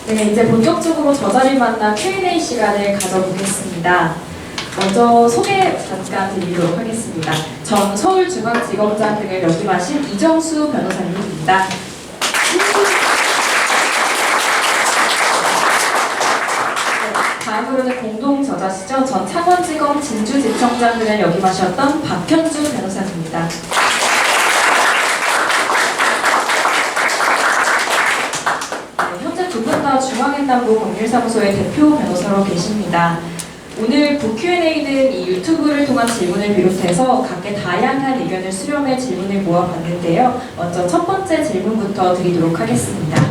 네, 이제 본격적으로 저자를 만나 Q&A 시간을 가져보겠습니다. 먼저 소개 잠깐 드리도록 하겠습니다. 전 서울중앙지검장 등을 역임하신 이정수 변호사님입니다. 다음으로는 공동저자시죠. 전 창원지검 진주지청장 등을 역임하셨던 박현주 변호사입니다. 현재 두 분 다 중앙행남부 법률사무소의 대표 변호사로 계십니다. 오늘 부 Q&A는 이 유튜브를 통한 질문을 비롯해서 각계 다양한 의견을 수렴해 질문을 모아봤는데요. 먼저 첫 번째 질문부터 드리도록 하겠습니다.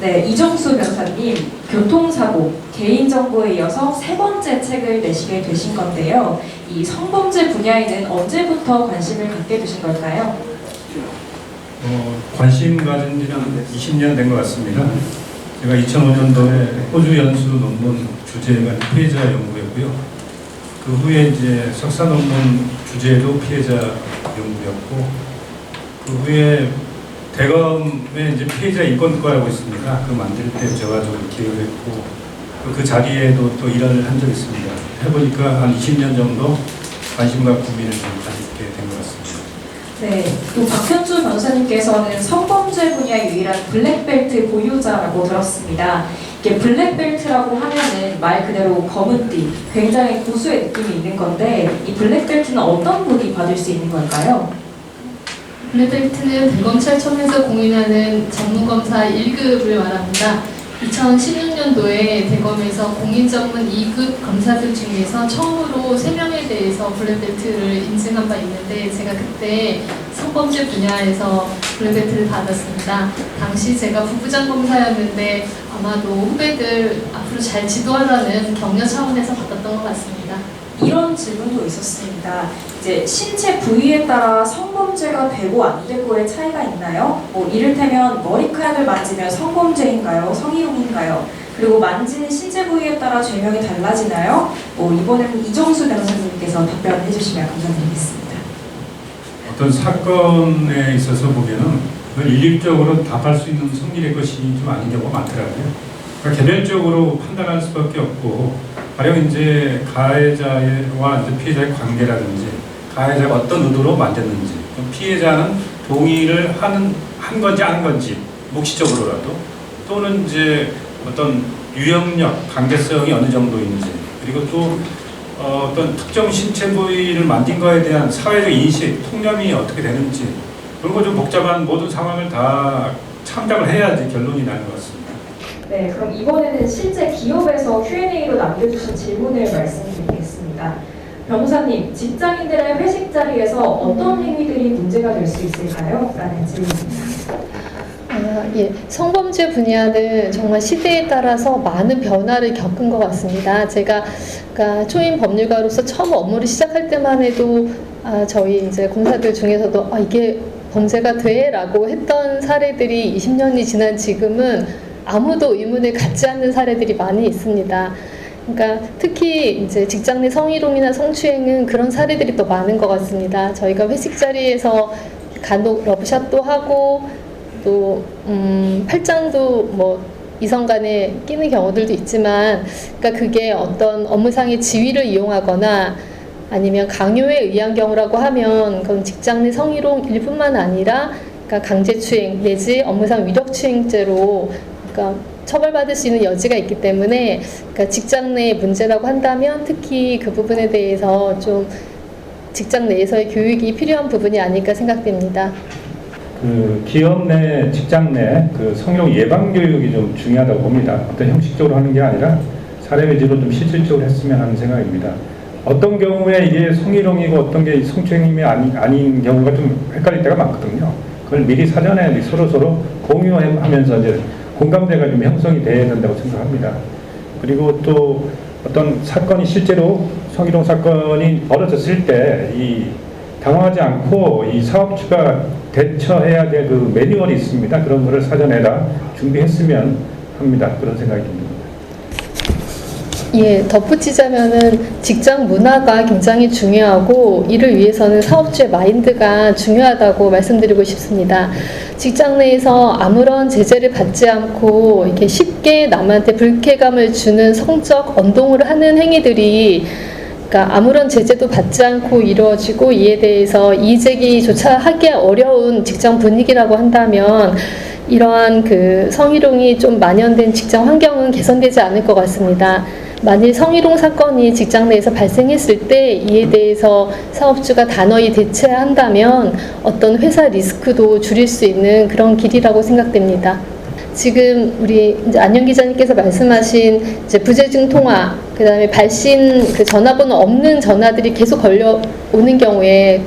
네, 이정수 변호사님, 교통사고, 개인정보에 이어서 세 번째 책을 내시게 되신 건데요. 이 성범죄 분야에는 언제부터 관심을 갖게 되신 걸까요? 관심 가진 지는 20년 된 것 같습니다. 제가 2005년도에 호주 연수 논문 주제가 피해자 연구였고요. 그 후에 이제 석사 논문 주제도 피해자 연구였고, 그 후에 대검에 이제 피해자 인권과라고 있습니다. 그 만들 때 제가 좀 기여를 했고, 그 자리에도 또 일을 한 적이 있습니다. 해보니까 한 20년 정도 관심과 고민을 좀 가지게 된 것 같습니다. 네, 또 박현주 변호사님께서는 성범죄 분야 유일한 블랙벨트 보유자라고 들었습니다. 이게 블랙벨트라고 하면은 말 그대로 검은 띠, 굉장히 고수의 느낌이 있는 건데 이 블랙벨트는 어떤 분이 받을 수 있는 걸까요? 블랙벨트는 대검찰청에서 공인하는 전문검사 1급을 말합니다. 2016년도에 대검에서 공인전문 2급 검사들 중에서 처음으로 3명에 대해서 블랙벨트를 인증한 바 있는데 제가 그때 성범죄 분야에서 블랙벨트를 받았습니다. 당시 제가 부부장 검사였는데 아마도 후배들 앞으로 잘 지도하라는 격려 차원에서 받았던 것 같습니다. 이런 질문도 있었습니다. 이제 신체 부위에 따라 성범죄가 되고 안 되고의 차이가 있나요? 이를테면 머리카락을 만지면 성범죄인가요? 성희롱인가요? 그리고 만지는 신체 부위에 따라 죄명이 달라지나요? 이번에는 이정수 변호사님께서 답변해 주시면 감사드리겠습니다. 어떤 사건에 있어서 보면은 그걸 일률적으로 답할 수 있는 성질의 것이 좀 아닌 경우가 많더라고요. 그러니까 개별적으로 판단할 수밖에 없고, 가령 이제 가해자와 이제 피해자의 관계라든지 가해자가 어떤 의도로 만졌는지, 피해자는 동의를 한 건지 안 건지 묵시적으로라도, 또는 이제 어떤 유형력, 강제성이 어느 정도인지, 그리고 또 어떤 특정 신체 부위를 만진 거에 대한 사회적 인식, 통념이 어떻게 되는지, 그런 거 좀 복잡한 모든 상황을 다 참작을 해야지 결론이 나는 것 같습니다. 네, 그럼 이번에는 실제 기업에서 Q&A로 남겨주신 질문을 말씀드리겠습니다. 변호사님, 직장인들의 회식 자리에서 어떤 행위들이 문제가 될 수 있을까요? 라는 질문입니다. 예, 성범죄 분야는 정말 시대에 따라서 많은 변화를 겪은 것 같습니다. 제가 그러니까 초임 법률가로서 처음 업무를 시작할 때만 해도 저희 이제 공사들 중에서도 이게 범죄가 돼라고 했던 사례들이 20년이 지난 지금은 아무도 의문을 갖지 않는 사례들이 많이 있습니다. 그러니까 특히 이제 직장 내 성희롱이나 성추행은 그런 사례들이 또 많은 것 같습니다. 저희가 회식 자리에서 간혹 러브샷도 하고 또 팔짱도 이성 간에 끼는 경우들도 있지만, 그러니까 그게 어떤 업무상의 지위를 이용하거나 아니면 강요에 의한 경우라고 하면 그건 직장 내 성희롱일 뿐만 아니라 그러니까 강제추행 내지 업무상 위력추행죄로 그러니까 처벌받을 수 있는 여지가 있기 때문에, 그러니까 직장 내 문제라고 한다면 특히 그 부분에 대해서 좀 직장 내에서의 교육이 필요한 부분이 아닐까 생각됩니다. 그 기업 내, 직장 내 그 성희롱 예방 교육이 좀 중요하다고 봅니다. 어떤 형식적으로 하는 게 아니라 사례 위주로 좀 실질적으로 했으면 하는 생각입니다. 어떤 경우에 이게 성희롱이고 어떤 게 성추행이 아닌 경우가 좀 헷갈릴 때가 많거든요. 그걸 미리 사전에 서로 공유하면서 이제 공감대가 좀 형성이 돼야 된다고 생각합니다. 그리고 또 어떤 사건이 실제로 성희롱 사건이 벌어졌을 때 당황하지 않고 이 사업주가 대처해야 될 그 매뉴얼이 있습니다. 그런 거를 사전에 다 준비했으면 합니다. 그런 생각이 듭니다. 예, 덧붙이자면은 직장 문화가 굉장히 중요하고 이를 위해서는 사업주의 마인드가 중요하다고 말씀드리고 싶습니다. 직장 내에서 아무런 제재를 받지 않고 이렇게 쉽게 남한테 불쾌감을 주는 성적 언동을 하는 행위들이 그러니까 아무런 제재도 받지 않고 이루어지고 이에 대해서 이의제기조차 하기 어려운 직장 분위기라고 한다면 이러한 그 성희롱이 좀 만연된 직장 환경은 개선되지 않을 것 같습니다. 만일 성희롱 사건이 직장 내에서 발생했을 때 이에 대해서 사업주가 단호히 대처한다면 어떤 회사 리스크도 줄일 수 있는 그런 길이라고 생각됩니다. 지금 우리 이제 안녕 기자님께서 말씀하신 이제 부재중 통화, 그다음에 발신 그 전화번호 없는 전화들이 계속 걸려오는 경우에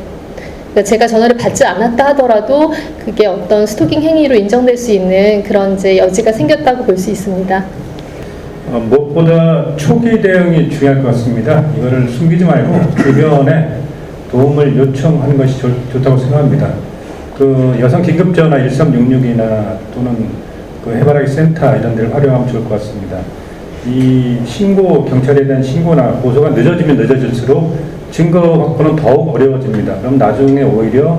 그러니까 제가 전화를 받지 않았다 하더라도 그게 어떤 스토킹 행위로 인정될 수 있는 그런 이제 여지가 생겼다고 볼 수 있습니다. 무엇보다 초기 대응이 중요할 것 같습니다. 이거를 숨기지 말고 주변에 도움을 요청하는 것이 좋다고 생각합니다. 그 여성 긴급전화 1366이나 또는 그 해바라기 센터 이런 데를 활용하면 좋을 것 같습니다. 이 신고, 경찰에 대한 신고나 고소가 늦어지면 늦어질수록 증거 확보는 더욱 어려워집니다. 그럼 나중에 오히려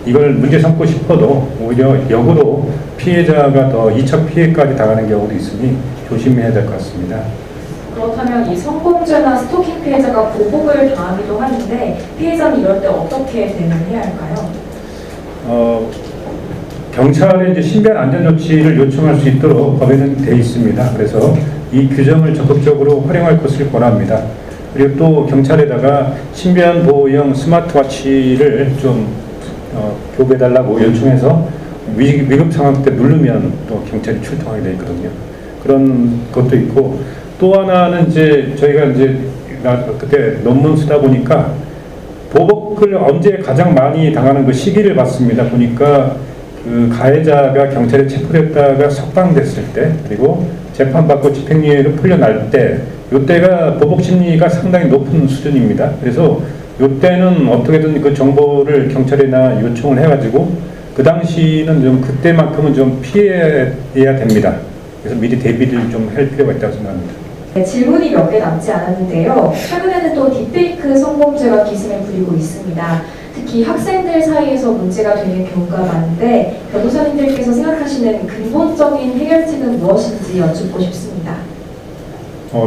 이걸 문제 삼고 싶어도 오히려 역으로 피해자가 더 2차 피해까지 당하는 경우도 있으니 조심해야 될 것 같습니다. 그렇다면 이 성범죄나 스토킹 피해자가 보복을 당하기도 하는데 피해자는 이럴 때 어떻게 대응해야 할까요? 경찰에 이제 신변 안전 조치를 요청할 수 있도록 법에는 돼 있습니다. 그래서 이 규정을 적극적으로 활용할 것을 권합니다. 그리고 또 경찰에다가 신변 보호용 스마트워치를 좀 교배달라고 요청해서 위급 상황 때 누르면 또 경찰이 출동하게 돼 있거든요. 그런 것도 있고 또 하나는 이제 저희가 이제 그때 논문 쓰다 보니까 보복을 언제 가장 많이 당하는 그 시기를 봤습니다. 보니까 그 가해자가 경찰에 체포됐다가 석방됐을 때 그리고 재판받고 집행유예로 풀려날 때 이때가 보복 심리가 상당히 높은 수준입니다. 그래서 이때는 어떻게든 그 정보를 경찰에나 요청을 해가지고 그 당시는 좀 그때만큼은 좀 피해야 됩니다. 그래서 미리 대비를 좀 할 필요가 있다고 생각합니다. 네, 질문이 몇 개 남지 않았는데요. 최근에는 또 딥페이크 성범죄가 기승을 부리고 있습니다. 특히 학생들 사이에서 문제가 되는 경우가 많은데 변호사님들께서 생각하시는 근본적인 해결책은 무엇인지 여쭙고 싶습니다.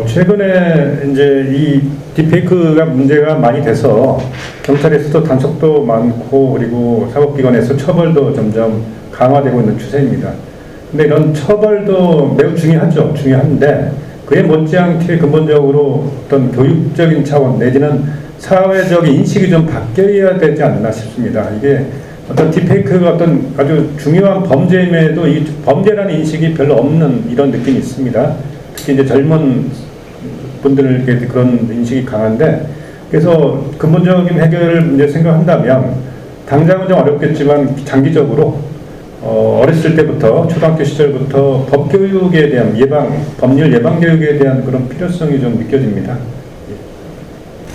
최근에 이제 이 딥페이크가 문제가 많이 돼서 경찰에서도 단속도 많고 그리고 사법기관에서 처벌도 점점 강화되고 있는 추세입니다. 근데 이런 처벌도 매우 중요한데 그에 못지않게 근본적으로 어떤 교육적인 차원 내지는 사회적 인식이 좀 바뀌어야 되지 않나 싶습니다. 이게 어떤 딥페이크가 어떤 아주 중요한 범죄임에도 이 범죄라는 인식이 별로 없는 이런 느낌이 있습니다. 특히 이제 젊은 분들에게 그런 인식이 강한데 그래서 근본적인 해결을 이제 생각한다면 당장은 좀 어렵겠지만 장기적으로 어렸을 때부터 초등학교 시절부터 법교육에 대한 법률 예방 교육에 대한 그런 필요성이 좀 느껴집니다.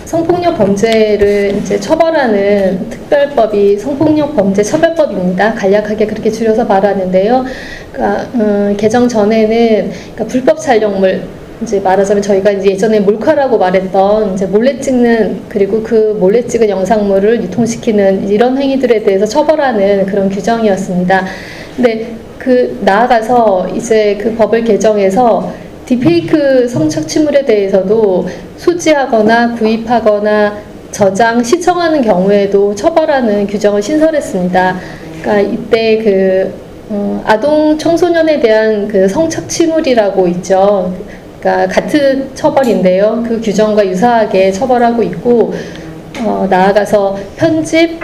성폭력 범죄를 이제 처벌하는 특별법이 성폭력 범죄 처벌법입니다. 간략하게 그렇게 줄여서 말하는데요. 그러니까 개정 전에는 그러니까 불법 촬영물 이제 말하자면 저희가 이제 예전에 몰카라고 말했던 이제 몰래 찍는 그리고 그 몰래 찍은 영상물을 유통시키는 이런 행위들에 대해서 처벌하는 그런 규정이었습니다. 근데 나아가서 이제 그 법을 개정해서 딥페이크 성착취물에 대해서도 소지하거나 구입하거나 저장, 시청하는 경우에도 처벌하는 규정을 신설했습니다. 그러니까 이때 아동 청소년에 대한 그 성착취물이라고 있죠. 그러니까 같은 처벌인데요. 그 규정과 유사하게 처벌하고 있고 나아가서 편집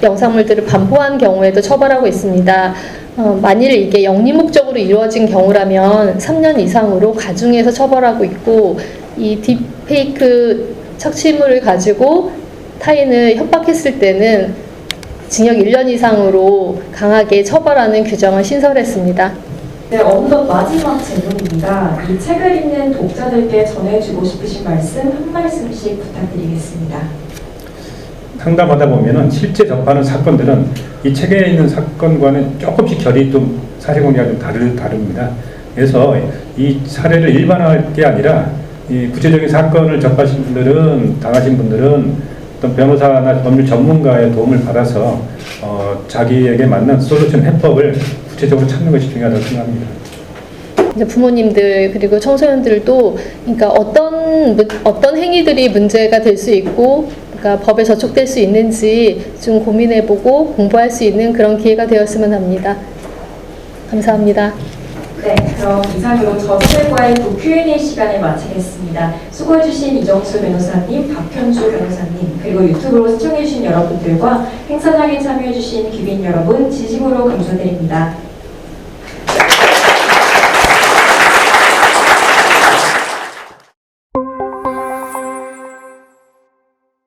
영상물들을 반포한 경우에도 처벌하고 있습니다. 만일 이게 영리 목적으로 이루어진 경우라면 3년 이상으로 가중해서 처벌하고 있고 이 딥페이크 착취물을 가지고 타인을 협박했을 때는 징역 1년 이상으로 강하게 처벌하는 규정을 신설했습니다. 네, 어느덧 마지막 질문입니다. 이 책을 읽는 독자들께 전해주고 싶으신 말씀 한 말씀씩 부탁드리겠습니다. 상담하다 보면은 실제 접하는 사건들은 이 책에 있는 사건과는 조금씩 결이 좀 사실관계가 좀 다릅니다. 그래서 이 사례를 일반화할 게 아니라 이 구체적인 사건을 접하신 분들은 당하신 분들은 어떤 변호사나 법률 전문가의 도움을 받아서 자기에게 맞는 솔루션 해법을 구체적으로 찾는 것이 중요하다고 생각합니다. 이제 부모님들 그리고 청소년들도 그러니까 어떤 행위들이 문제가 될 수 있고 그러니까 법에 저촉될 수 있는지 좀 고민해보고 공부할 수 있는 그런 기회가 되었으면 합니다. 감사합니다. 네, 그럼 이상으로 저자들과의 Q&A 시간을 마치겠습니다. 수고해주신 이정수 변호사님, 박현주 변호사님, 그리고 유튜브로 시청해주신 여러분들과 행사장에 참여해주신 귀빈 여러분 진심으로 감사드립니다.